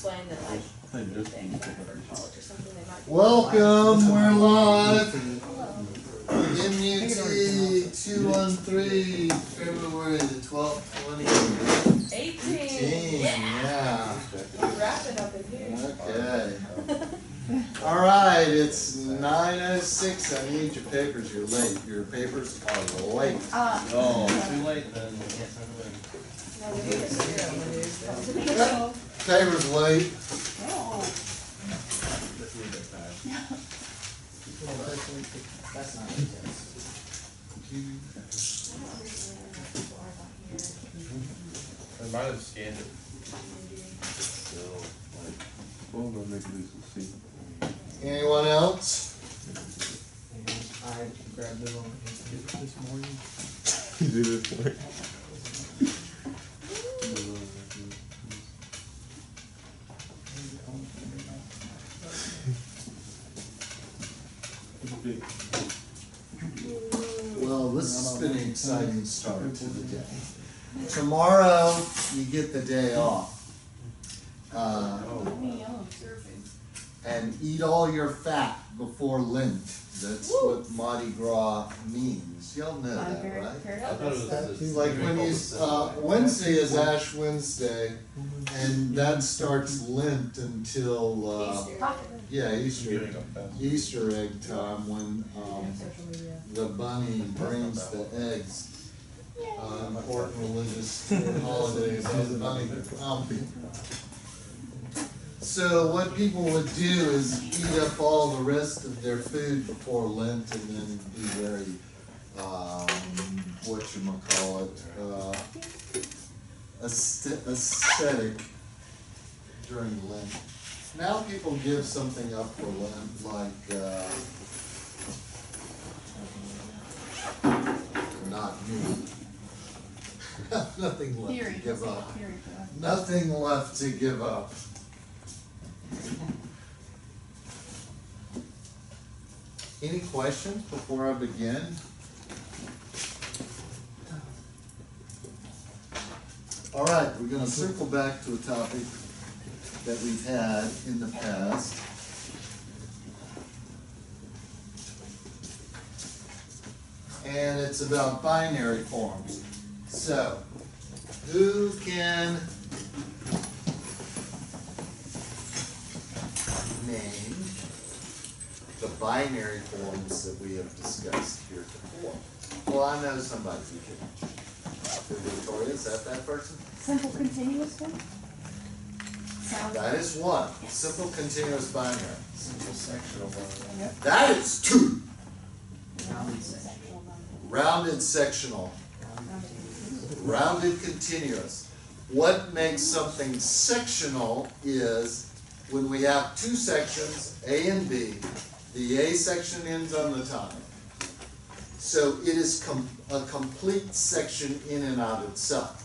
explain that, like, if they apply for college or something, they might. Welcome, we're live. MUT 213, February the 12th, 2018. Yeah. Wrap it up in here. Okay. All right, it's 9:06. I need your papers. You're late. Your papers are late. Oh, too late then. Papers late. That's not I might have scanned it. Well, we'll make this a see. Anyone else? I grabbed it on this morning. You did it for me. Well, this has been an exciting start to the day. Tomorrow, you get the day off. And eat all your fat before Lent. That's what Mardi Gras means. Y'all know that, right? I thought it was Like when you, Wednesday is Ash Wednesday, and that starts Lent until, yeah, Easter egg time when the bunny brings the eggs. Important religious holiday about the bunny. So what people would do is eat up all the rest of their food before Lent and then be very, ascetic during Lent. Now people give something up for Lent, like, not me. Nothing left to give up. Nothing left to give up. Any questions before I begin? All right, we're going to circle back to a topic that we've had in the past. And it's about binary forms. So, who can name the binary forms that we have discussed here before? Well, I know somebody who can. Victoria, is that person? Simple continuous one? That is one. Simple continuous binary. Simple sectional binary. That is two. Rounded sectional. Rounded sectional. Rounded continuous. What makes something sectional is when we have two sections, A and B, the A section ends on the top. So it is a complete section in and out itself.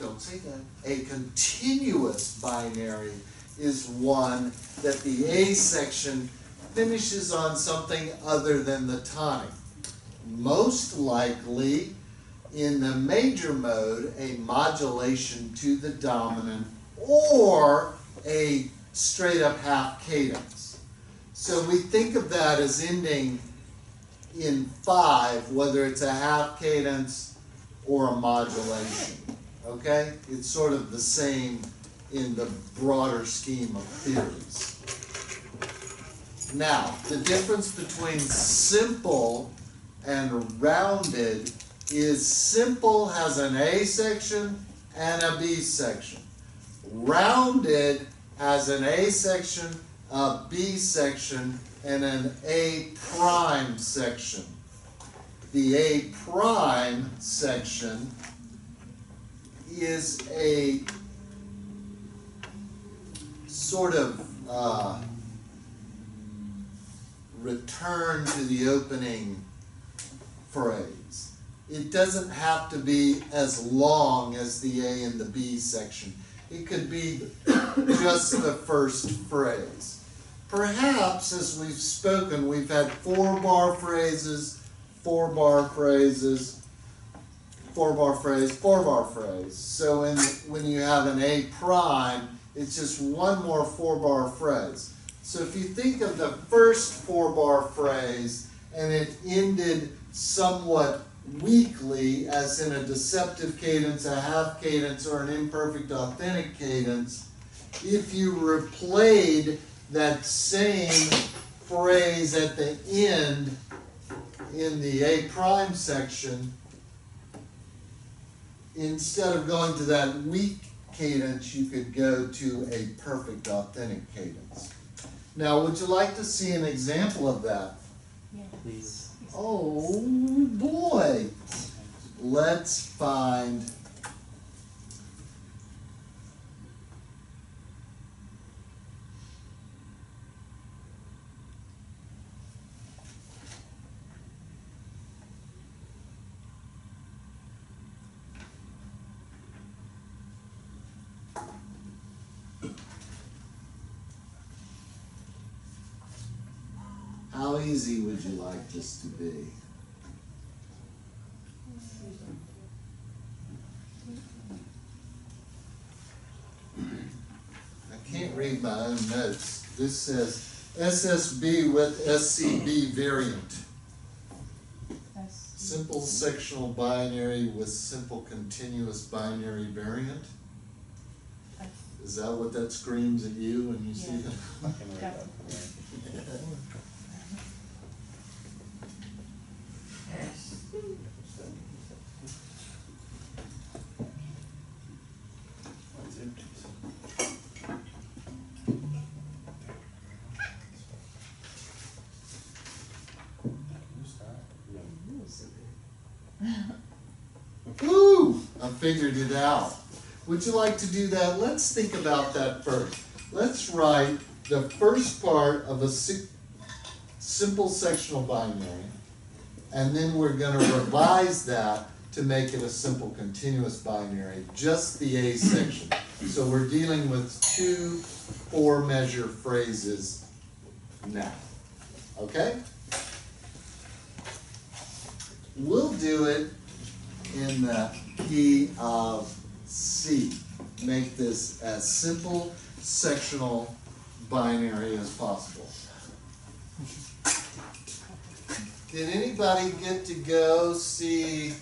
Don't say that. A continuous binary is one that the A section finishes on something other than the tonic. Most likely, in the major mode, a modulation to the dominant or a straight up half cadence. So we think of that as ending in 5, whether it's a half cadence or a modulation. Okay? It's sort of the same in the broader scheme of theories. Now, the difference between simple and rounded is simple has an A section and a B section. Rounded has an A section, a B section, and an A prime section. The A prime section is a sort of return to the opening phrase. It doesn't have to be as long as the A and the B section. It could be just the first phrase. Perhaps, as we've spoken, we've had 4-bar phrases, 4-bar phrases, four-bar phrase, four-bar phrase. So when you have an A prime, it's just one more four-bar phrase. So if you think of the first four-bar phrase and it ended somewhat weakly, as in a deceptive cadence, a half cadence, or an imperfect authentic cadence, if you replayed that same phrase at the end in the A prime section, instead of going to that weak cadence, you could go to a perfect authentic cadence. Now, would you like to see an example of that? Yeah. Please. Oh boy! Let's find how easy would you like this to be? I can't read my own notes. This says SSB with SCB variant. Simple sectional binary with simple continuous binary variant. Is that what that screams at you when you see it? I can read that. It's empty. Woo! I figured it out. Would you like to do that? Let's think about that first. Let's write the first part of a simple sectional binary, and then we're going to revise that to make it a simple continuous binary, just the A section. So we're dealing with two four-measure phrases now. Okay? We'll do it in the key of C. Make this as simple sectional binary as possible. Did anybody get to go see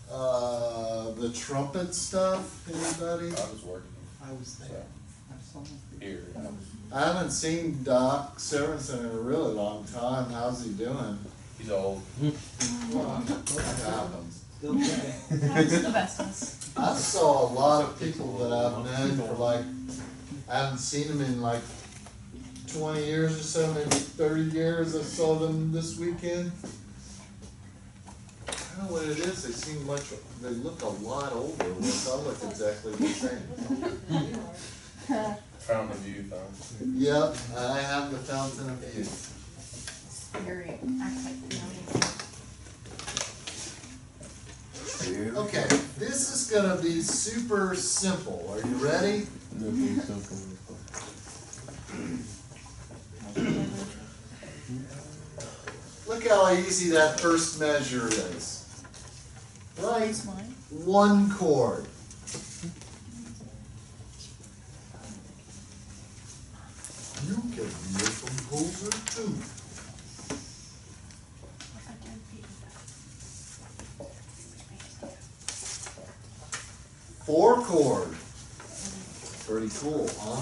the trumpet stuff? Anybody? I was working. I was there. I saw him. Here. I haven't seen Doc Sorensen in a really long time. How's he doing? He's old. What happens? Still thinking. That's the bestest. I saw a lot of people that I've known for like, I haven't seen them in like 20 years or so, maybe 30 years. I saw them this weekend. I don't know what it is. They seem much, they look a lot older, whereas I look exactly the same. Fountain of Youth, huh? Yep, I have the fountain of youth. Scary. Acts like Okay, this is gonna be super simple. Are you ready? Nothing simple. Look how easy that first measure is. Right? mine. One chord. You can be a composer too. Four chord. Pretty cool, huh?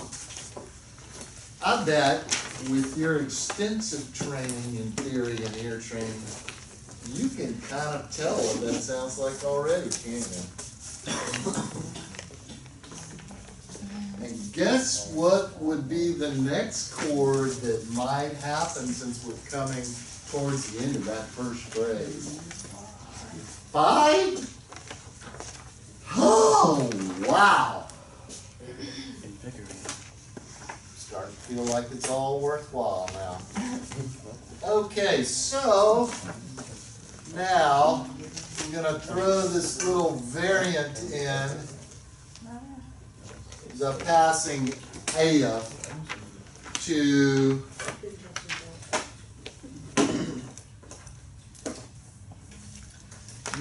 I bet with your extensive training in theory and ear training, you can kind of tell what that sounds like already, can't you? And guess what would be the next chord that might happen since we're coming towards the end of that first phrase? 5? Oh, wow. Starting to feel like it's all worthwhile now. Okay, so now I'm going to throw this little variant in, the passing A to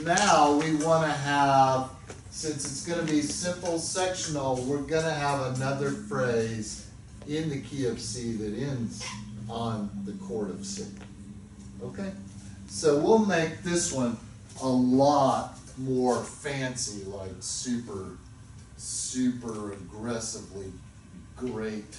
now we want to have, since it's going to be simple sectional, we're going to have another phrase in the key of C that ends on the chord of C. Okay? So we'll make this one a lot more fancy, like super, super aggressively great.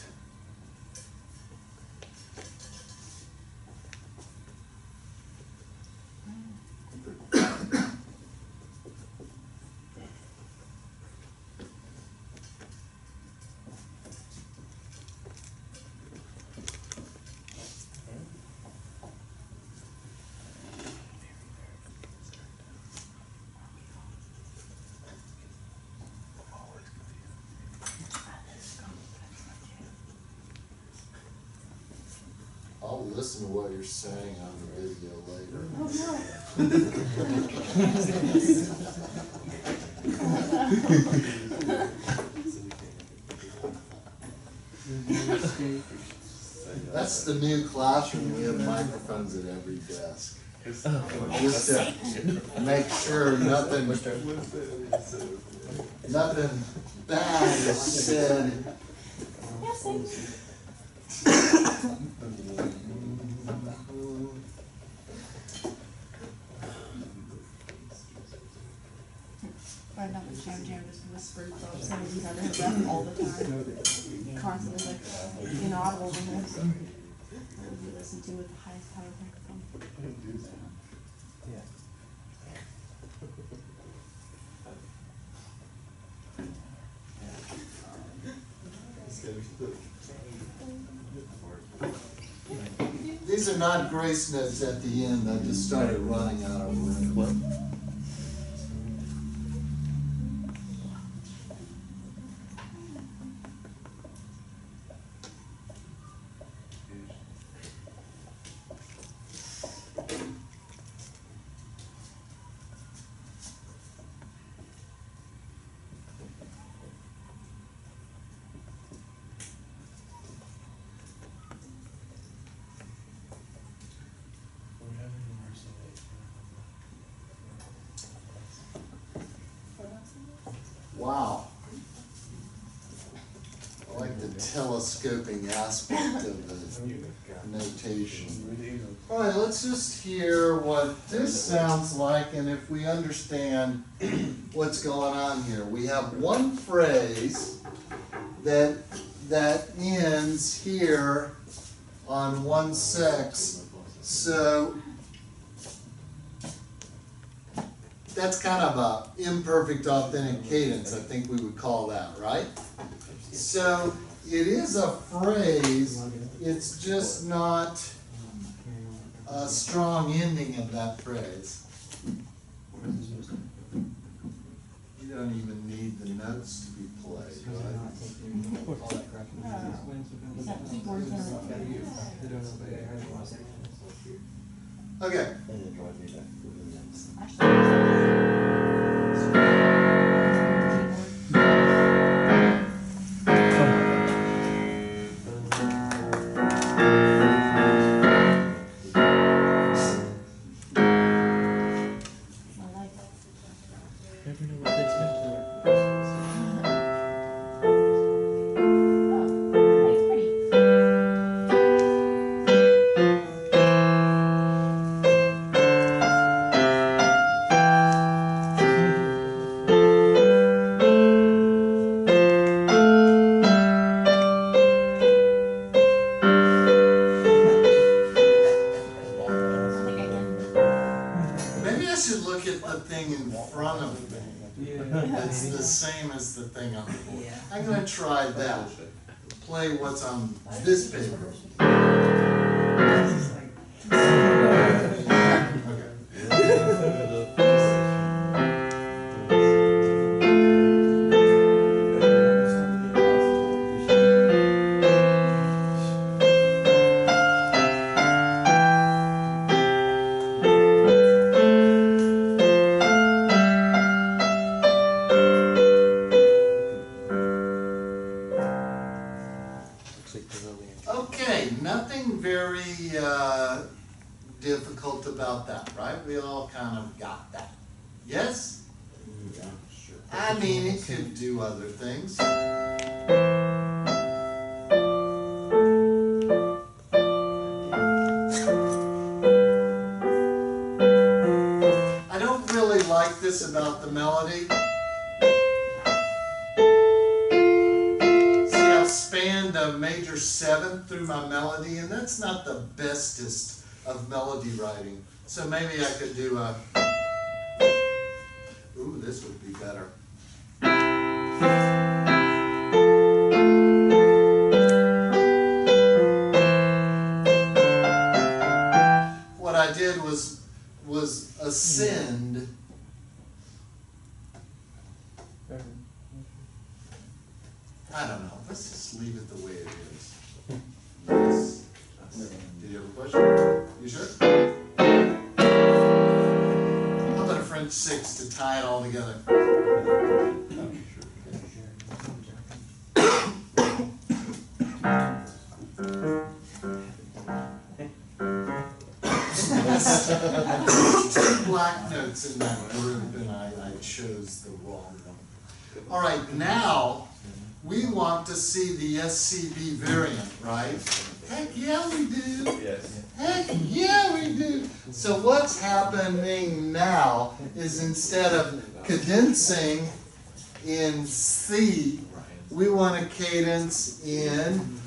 I'll listen to what you're saying on the video later. That's the new classroom. We have microphones at every desk. Just to make sure nothing bad is said. Right now, the jam just whispered about some of these under his breath all the time. Constantly, like, inaudible in there. So, we listen to with the highest power microphone. Yeah. These are not grace notes at the end. I just started running out of room. Wow. I like the telescoping aspect of the notation. All right, let's just hear what this sounds like, and if we understand what's going on here. We have one phrase that ends here on 1/6. So that's kind of a imperfect authentic cadence, I think we would call that, right? So it is a phrase, it's just not a strong ending of that phrase. You don't even need the notes to be played, right? Is that keyboard gonna Okay. Maybe I should look at the thing in front of me. It's the same as the thing on the board. I'm going to try that. Play what's on this paper. Okay, nothing very difficult about that, right? We all kind of got that. Yes? I mean, it could do other things. I don't really like this about the melody. See, I've spanned a major seventh through my melody, and that's not the bestest of melody writing. So maybe I could do a, ooh, this would be better. What I did was ascend. I don't know. Let's just leave it the way it is. Yes. Did you have a question? You sure? How about a French 6 to tie it all together? Two black notes in that group, and I chose the wrong one. All right, now we want to see the SCB variant, right? Heck yeah, we do. Yes. Heck yeah, we do. So what's happening now is instead of cadencing in C, we want to cadence in.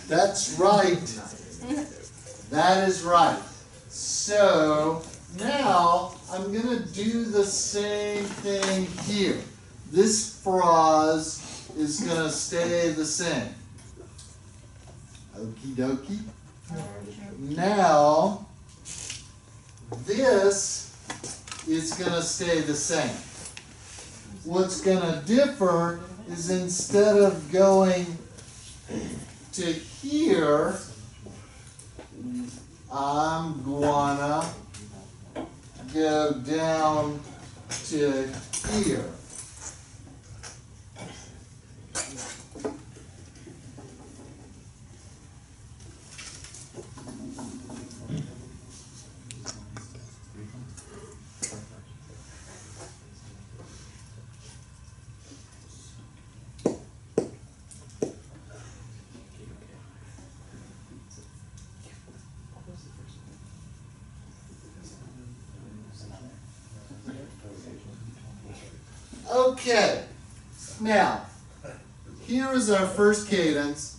That's right. That is right. So now I'm going to do the same thing here. This phrase is going to stay the same. Okie dokie. Now this is going to stay the same. What's going to differ is instead of going to here, I'm gonna go down to here. Okay, now, here is our first cadence.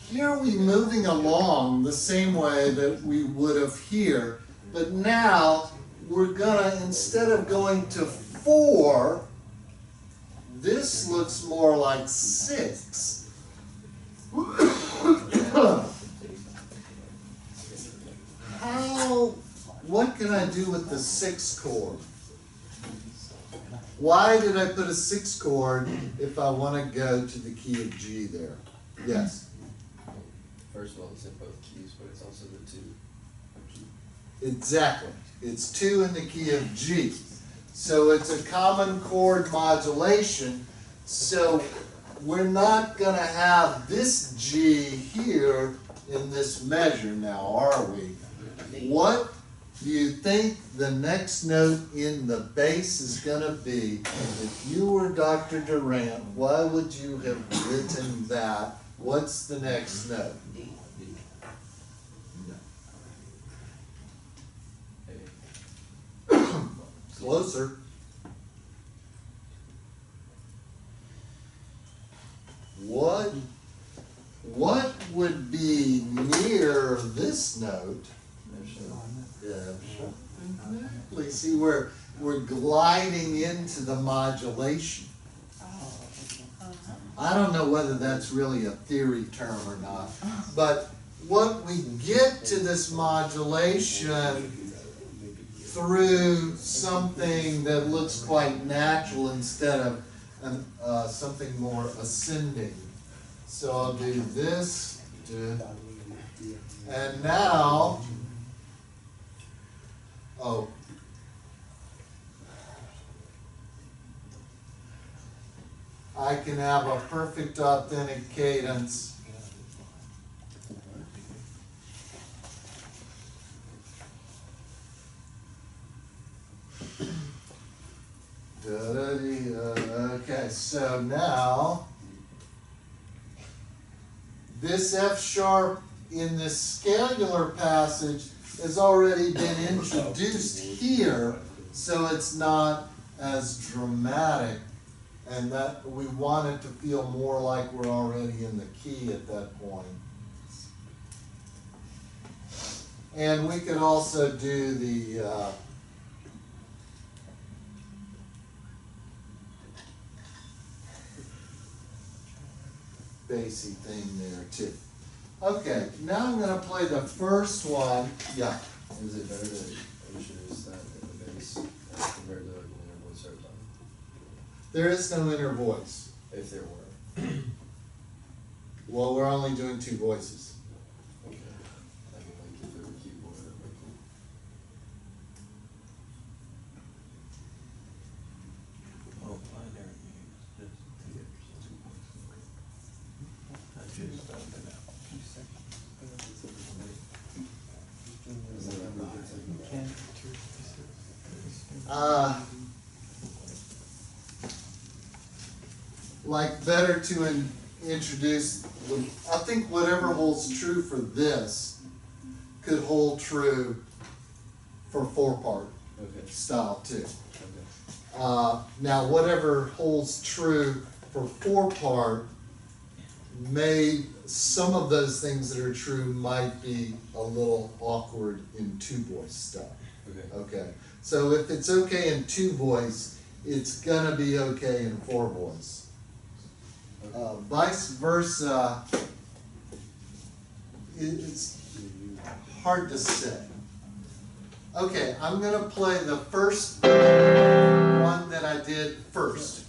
Here are we moving along the same way that we would have here, but now we're gonna, instead of going to 4, this looks more like 6. What can I do with the 6th chord? Why did I put a 6th chord if I want to go to the key of G there? Yes? First of all, it's in both keys, but it's also the 2. Exactly. It's 2 in the key of G. So it's a common chord modulation. So we're not going to have this G here in this measure now, are we? What do you think the next note in the bass is going to be? If you were Dr. Durant, why would you have written that? What's the next note? Closer. What would be near this note? Yeah. Exactly. See, we're gliding into the modulation. I don't know whether that's really a theory term or not, but what we get to this modulation through something that looks quite natural instead of something more ascending. So I'll do this, and now, I can have a perfect authentic cadence. Okay, so now this F sharp in this scalar passage has already been introduced here, so it's not as dramatic, and that we want it to feel more like we're already in the key at that point. And we could also do the bassy thing there too. Okay, now I'm going to play the first one. Yeah. Is it better to introduce that in the bass as compared to like an inner voice or a tone? There is no inner voice. If there were. Well, we're only doing two voices. Okay. I mean, like if there were keyboard or like. Oh, binary means just I just found it out. Is that ever good to- Can Like better to introduce, I think whatever holds true for this could hold true for 4-part Okay. style too. Okay. Now whatever holds true for 4-part some of those things that are true might be a little awkward in 2-voice stuff. Okay. Okay, so if it's okay in 2-voice, it's gonna be okay in 4-voice. Vice versa, it's hard to say. Okay, I'm gonna play the first one that I did first.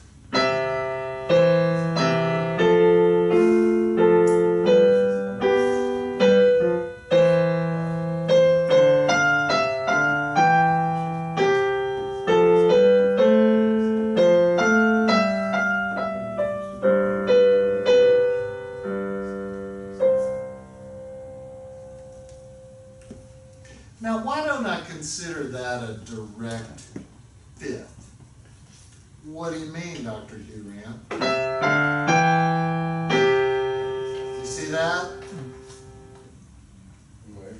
Now, why don't I consider that a direct fifth? What do you mean, Dr. Duran? You see that? Where?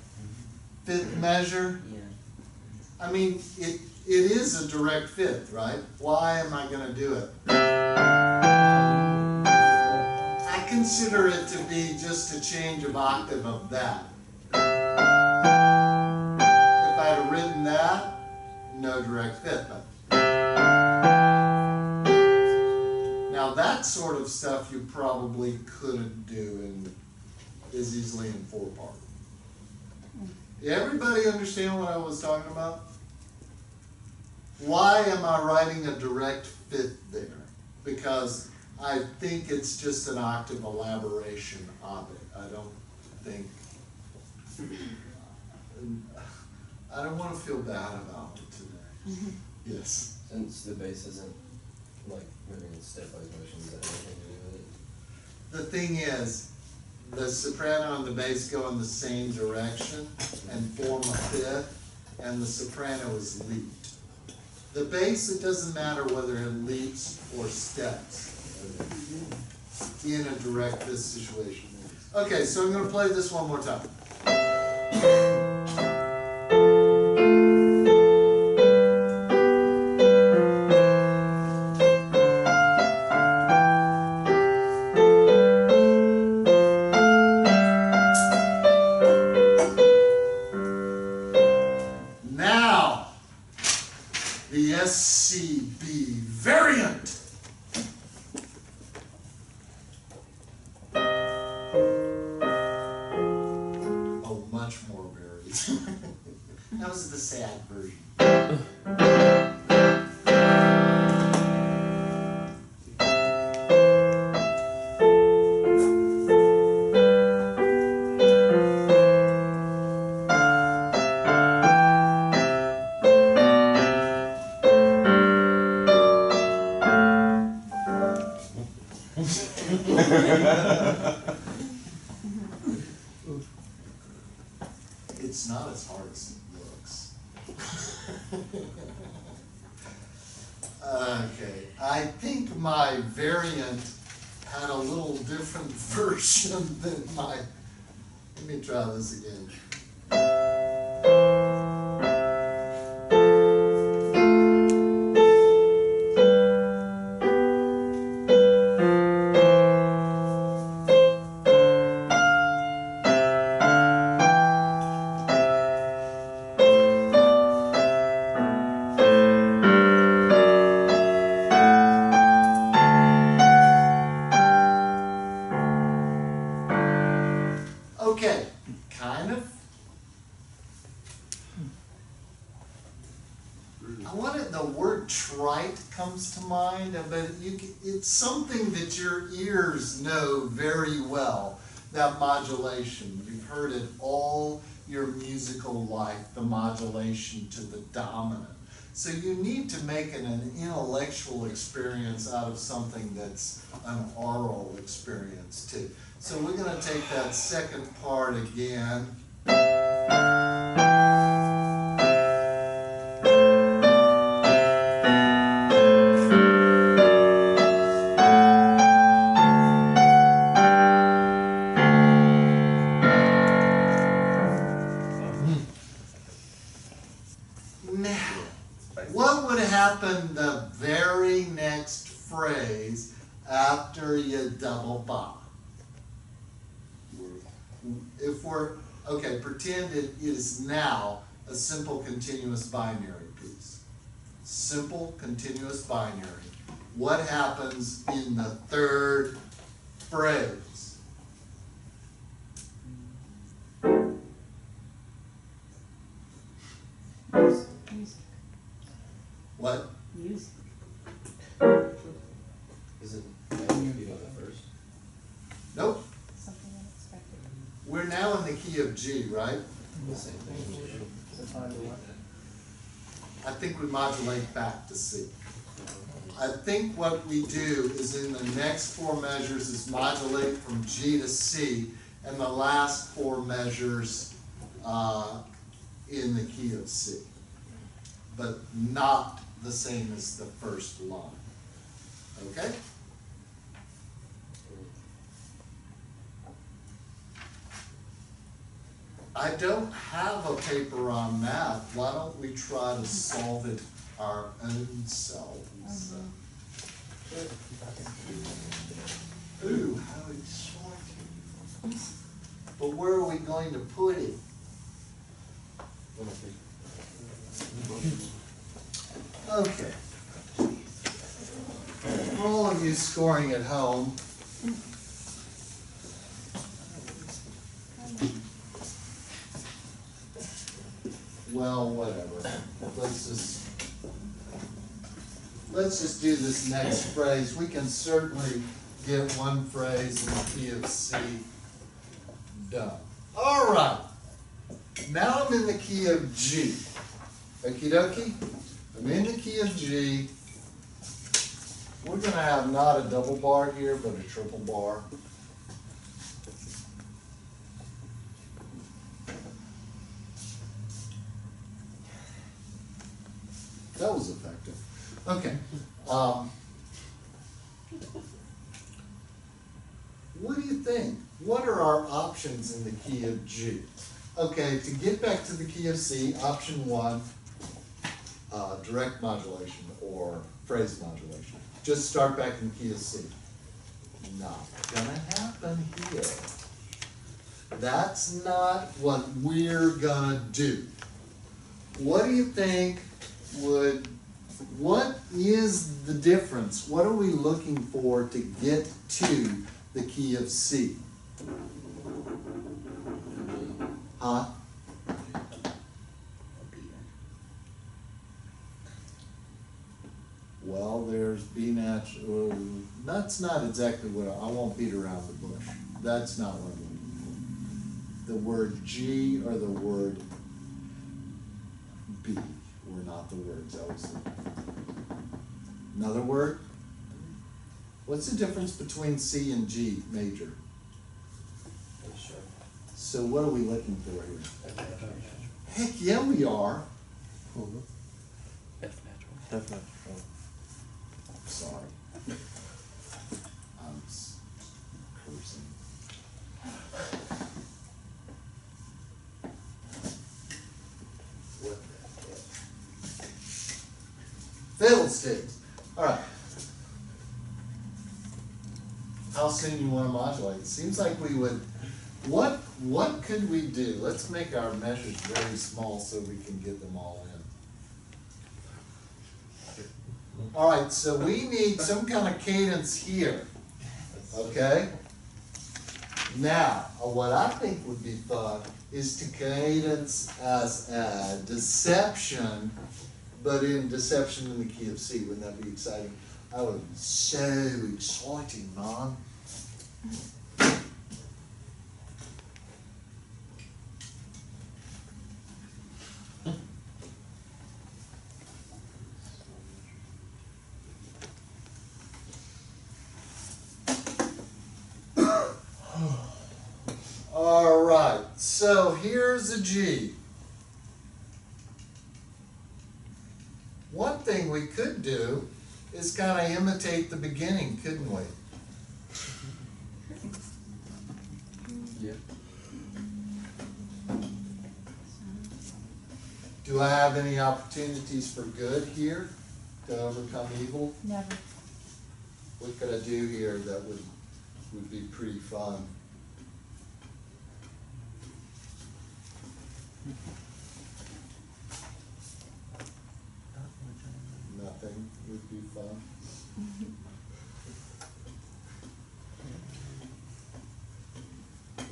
Fifth measure? Yeah. I mean, it is a direct fifth, right? Why am I going to do it? I consider it to be just a change of octave of that. If I had written that, no direct fifth. Now that sort of stuff you probably couldn't do as easily in 4-part. Everybody understand what I was talking about? Why am I writing a direct fifth there? Because I think it's just an octave elaboration of it. I don't think, I don't want to feel bad about it today. Yes. Since the bass isn't like moving in stepwise motions, that anything to do with it? The thing is, the soprano and the bass go in the same direction and form a fifth, and the soprano is leaped. The bass, it doesn't matter whether it leaps or steps in a direct fifth situation. Okay, so I'm going to play this one more time. Now, the SCB variant. Oh, much more varied. That was the sad version. It's not as hard as it looks. Okay, I think my variant had a little different version than my, let me try this again. Okay, kind of. I wanted, the word trite comes to mind, but it's something that your ears know very well, that modulation. You've heard it all your musical life, the modulation to the dominant. So you need to make an intellectual experience out of something that's an oral experience too. So we're going to take that second part again. Now, what would happen the very next phrase after you double ba? If we're, okay, pretend it is now a simple continuous binary piece. Simple continuous binary. What happens in the third phrase? Music. What? Music. Is it beat on the first? Nope. Something unexpected. We're now in the key of G, right? The same thing. So find the what? I think we modulate back to C. I think what we do is in the next four measures is modulate from G to C, and the last four measures in the key of C, but not the same as the first line. Okay? I don't have a paper on that. Why don't we try to solve it our own selves? Ooh, how exciting. But where are we going to put it? Okay. For all of you scoring at home, well, whatever. Let's just do this next phrase. We can certainly get one phrase in the key of C done. All right. Now I'm in the key of G. Okie dokie? I'm in the key of G. We're going to have not a double bar here, but a triple bar. That was effective. Okay. What do you think? What are our options in the key of G? Okay, to get back to the key of C, option one, direct modulation or phrase modulation. Just start back in the key of C. Not gonna happen here. That's not what we're gonna do. What do you think what is the difference? What are we looking for to get to the key of C? Huh? Well, there's B natural. That's not exactly what I won't beat around the bush. That's not what I'm looking for. The word G or the word B were not the words I was looking for. Another word? What's the difference between C and G major? Sure. So what are we looking for here? Heck yeah, we are. F natural. sorry. I'm cursing. What the heck? Fiddlesticks. All right. How soon you want to modulate? It seems like we would. What could we do? Let's make our measures very small so we can get them all in. All right, so we need some kind of cadence here. Okay? Now, what I think would be fun is to cadence as a deception, but in deception in the key of C. Wouldn't that be exciting? That would be so exciting, man. All right, so here's a G. One thing we could do is kind of imitate the beginning, couldn't we? Yeah. Do I have any opportunities for good here to overcome evil? Never. What could I do here that would be pretty fun? Nothing would be fun.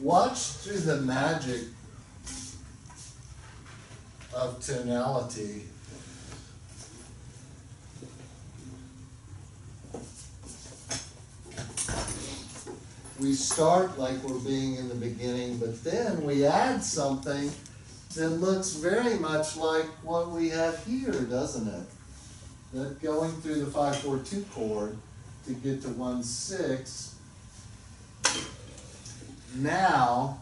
Watch through the magic of tonality. We start like we're being in the beginning, but then we add something that looks very much like what we have here, doesn't it? That going through the 5-4-2 chord to get to 1-6. Now,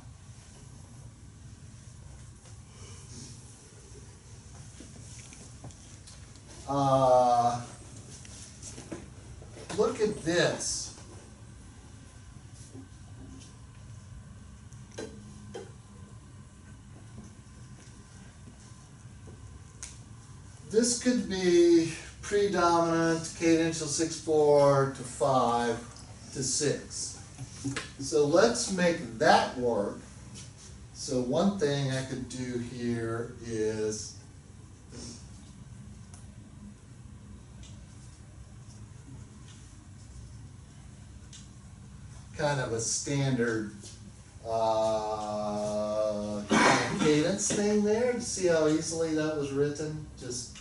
look at this. This could be predominant cadential 6-4 to 5 to 6. So let's make that work. So one thing I could do here is kind of a standard cadence thing there. To see how easily that was written. Just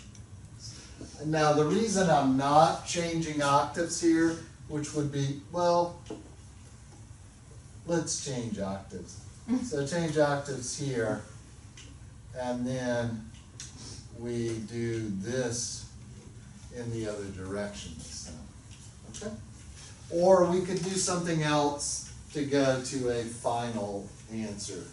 now, the reason I'm not changing octaves here, which would be, well, let's change octaves. So change octaves here, and then we do this in the other direction this time. Okay? Or we could do something else to go to a final answer.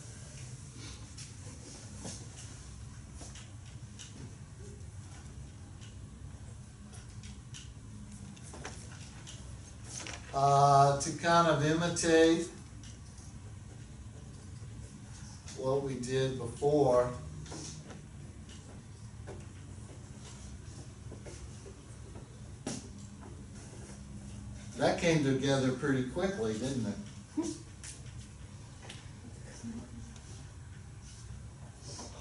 To kind of imitate what we did before. That came together pretty quickly, didn't it?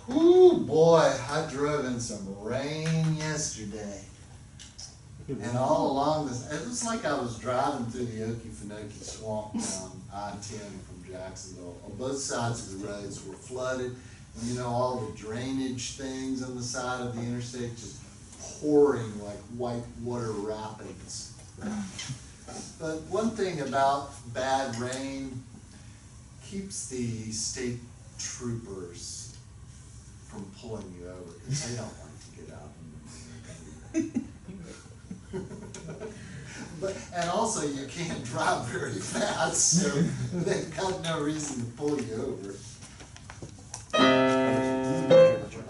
Whoo, boy, I drove in some rain yesterday. And all along this, it was like I was driving through the Okefenokee swamp down I-10 from Jacksonville. On both sides of the roads were flooded. And you know, all the drainage things on the side of the interstate just pouring like white water rapids. But one thing about bad rain keeps the state troopers from pulling you over because they don't like to get out in the rain. And also you can't drive very fast, so they've got no reason to pull you over.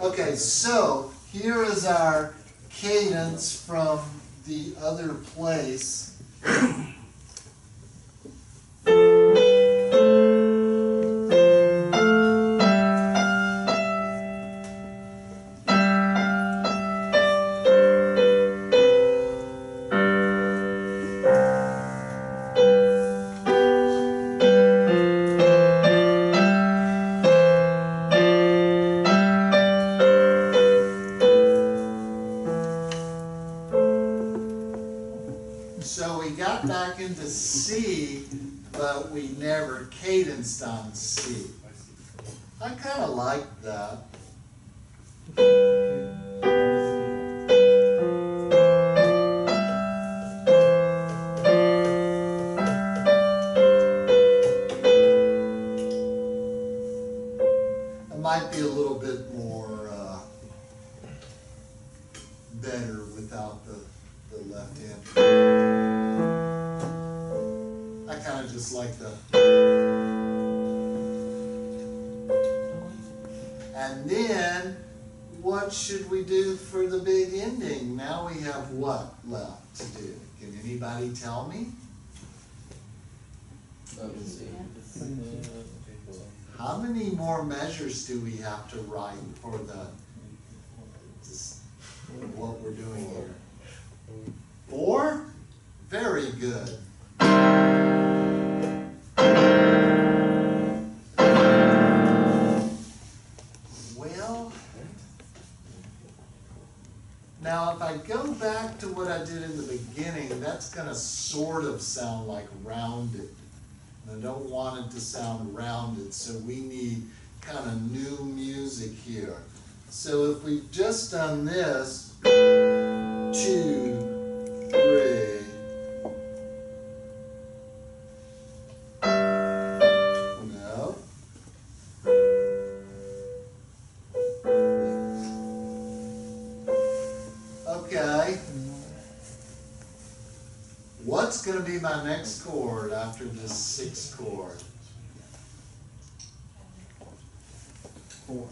Okay, so here is our cadence from the other place. So we got back into C, but we never cadenced on C. I kind of like that. It might be a little bit more better without the left hand. I kind of just like the. And then, what should we do for the big ending? Now we have what left to do? Can anybody tell me? Let's see. How many more measures do we have to write for the what we're doing here? 4? Very good. Well, now if I go back to what I did in the beginning, that's going to sort of sound like rounded. And I don't want it to sound rounded, so we need kind of new music here. So if we've just done this, 2, 3, no. Okay. What's going to be my next chord after this 6th chord? 4.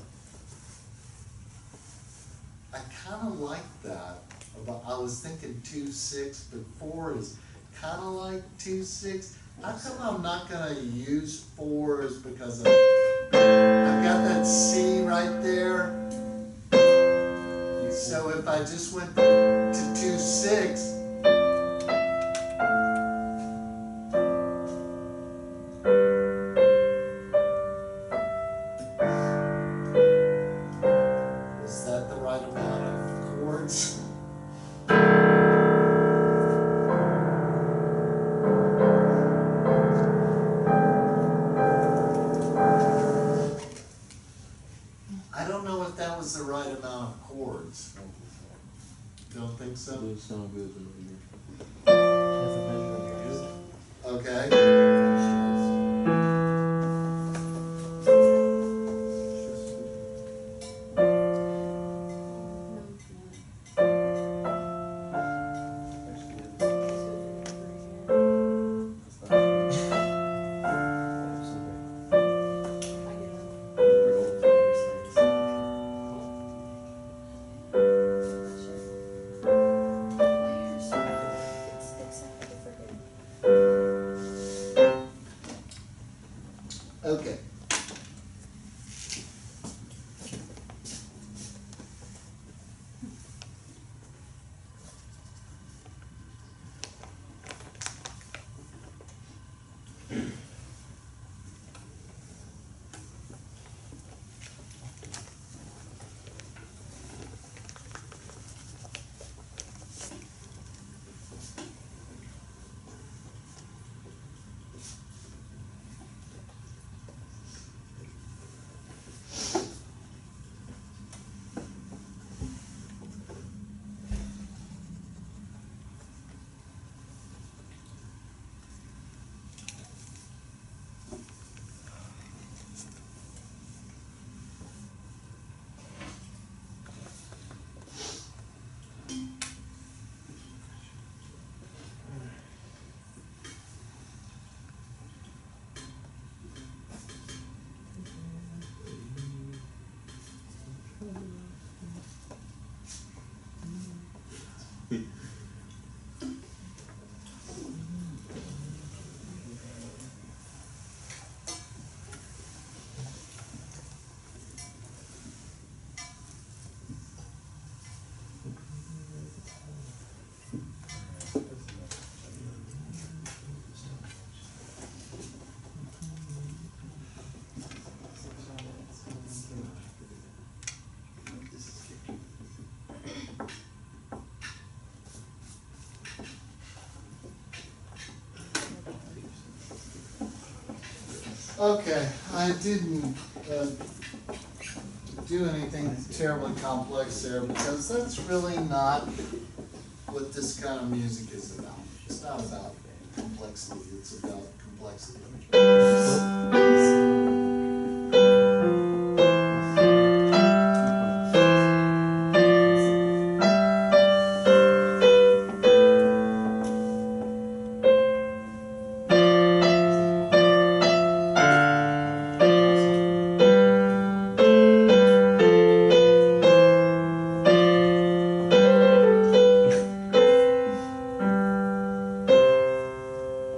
I kind of like that. I was thinking 2, 6, but 4 is kind of like 2, 6. How come I'm not going to use 4 is because I've got that C right there. So if I just went to 2, 6, is that the right amount of chords? I don't know if that was the right amount of chords. Don't think so? It sound good to me. Okay. Okay, I didn't do anything terribly complex there because that's really not what this kind of music is about. It's not about complexity, it's about complexity.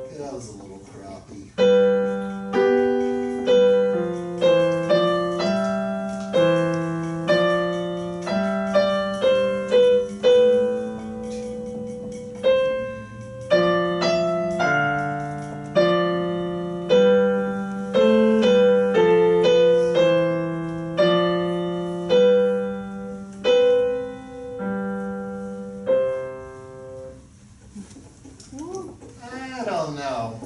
Okay, that was a little crappy. I don't know.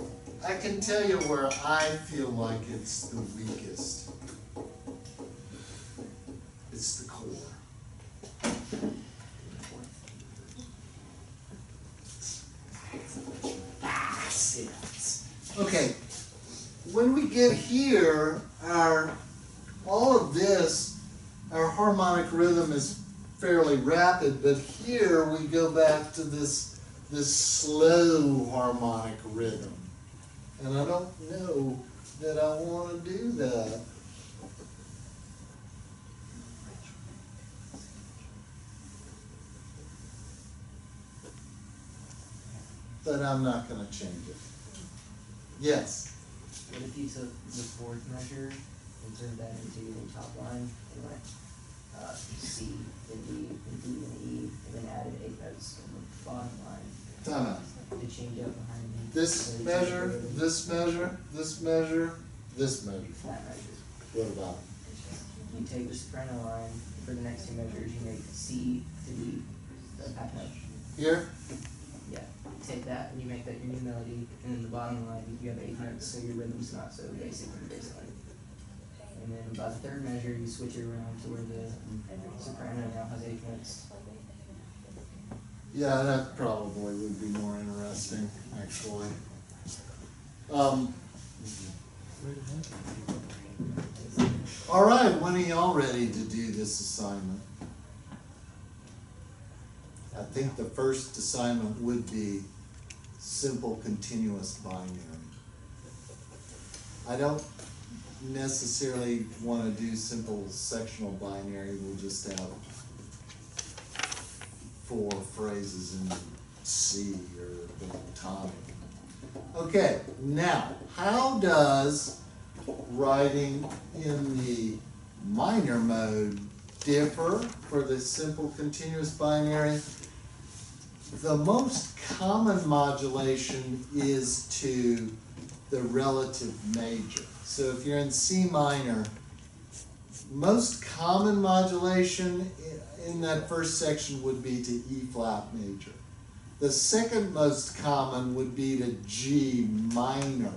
I can tell you where I feel like it's the weakest. It's the core. Okay, when we get here, all of this, our harmonic rhythm is fairly rapid, but here we go back to this slow harmonic rhythm. And I don't know that I want to do that. But I'm not going to change it. Yes? What if you took the fourth measure and turned that into the top line and went C, then D, then D, then E, and then added 8 notes on the bottom line Time out. to change up behind me? This measure, this measure, this measure, this measure. That measure. What about it? You take the soprano line for the next two measures, you make C to D, the half note. Here? Yeah. Take that and you make that your new melody, and then the bottom line you have 8 notes, so your rhythm's not so basic and baseline. And then by the third measure, you switch it around to where the soprano now has 8 notes. Yeah, that probably would be more interesting, actually. All right, when are y'all ready to do this assignment? I think the first assignment would be simple continuous binary. I don't necessarily want to do simple sectional binary. We'll just have 4 phrases in C or the tonic. Okay, now, how does writing in the minor mode differ for the simple continuous binary? The most common modulation is to the relative major. So if you're in C minor, most common modulation in that first section would be to E flat major. The second most common would be to G minor.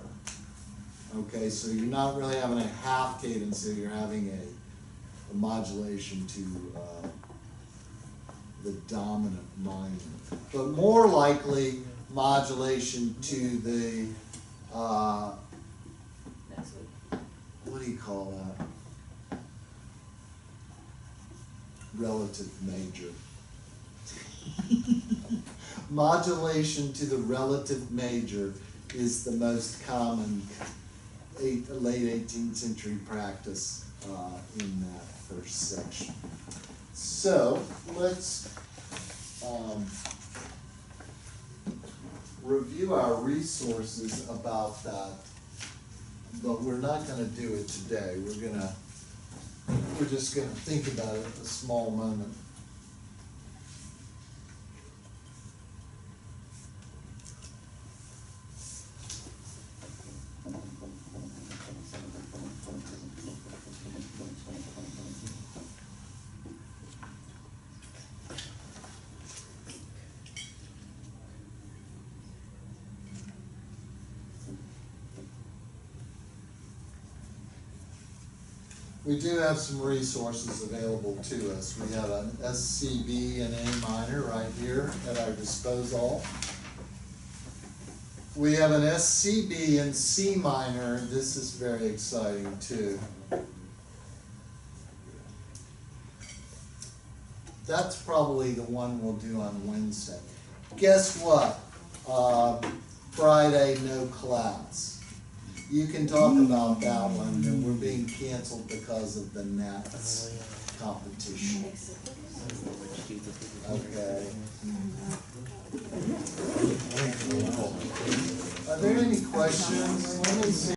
Okay, so you're not really having a half cadence, so you're having a modulation to the dominant minor. But more likely modulation to the, what do you call that? Relative major. Modulation to the relative major is the most common late 18th century practice in that first section. So let's review our resources about that, but we're not going to do it today. We're just going to think about it a small moment. we do have some resources available to us. We have an SCB and A minor right here at our disposal. We have an SCB and C minor. This is very exciting too. That's probably the one we'll do on Wednesday. Guess what? Friday, no class. You can talk about that one, and we're being canceled because of the NATS competition. Okay. Are there any questions? Let me see.